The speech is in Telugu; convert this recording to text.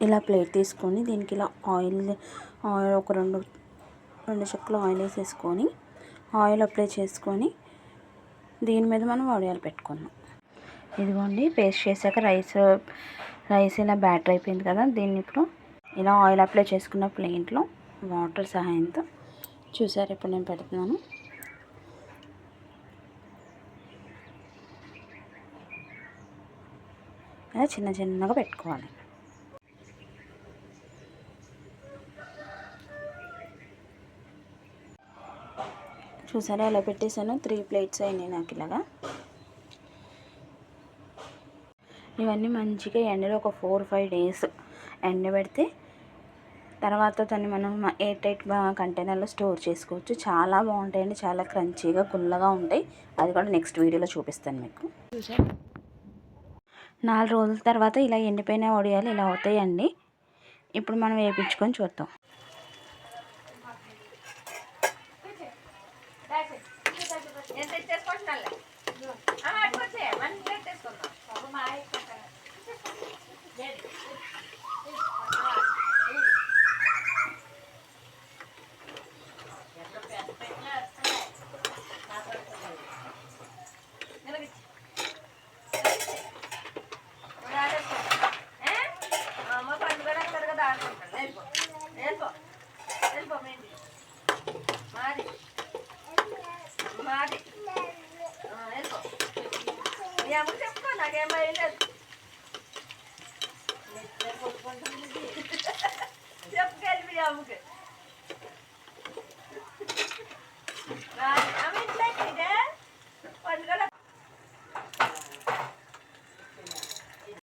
ఇలా ప్లేట్ తీసుకొని దీనికి ఇలా ఆయిల్ ఒక రెండు చుక్కలు ఆయిల్ వేసేసుకొని ఆయిల్ అప్లై చేసుకొని దీని మీద మనం వడియాలు పెట్టుకున్నాం. ఇదిగోండి పేస్ట్ చేశాక రైస్ ఇలా బ్యాటర్ అయిపోయింది కదా. దీన్ని ఇప్పుడు ఇలా ఆయిల్ అప్లై చేసుకున్న ప్లేట్లో వాటర్ సహాయంతో చూసారు ఇప్పుడు నేను పెడుతున్నాను. ఇలా చిన్న చిన్నగా పెట్టుకోవాలి. చూసారా ఎలా పెట్టేసాను. 3 ప్లేట్స్ అయినాయి నాకు ఇలాగా. ఇవన్నీ మంచిగా ఎండలో ఒక 4-5 డేస్ ఎండబెడితే తర్వాత దాన్ని మనం ఎయిర్ టైట్ కంటైనర్లో స్టోర్ చేసుకోవచ్చు. చాలా బాగుంటాయండి, చాలా క్రంచీగా గుల్లగా ఉంటాయి. అది కూడా నెక్స్ట్ వీడియోలో చూపిస్తాను మీకు. చూసారా 4 రోజుల తర్వాత ఇలా ఎండిపోయిన వడియాలు ఇలా అవుతాయండి. ఇప్పుడు మనం వేయించుకొని చూద్దాం.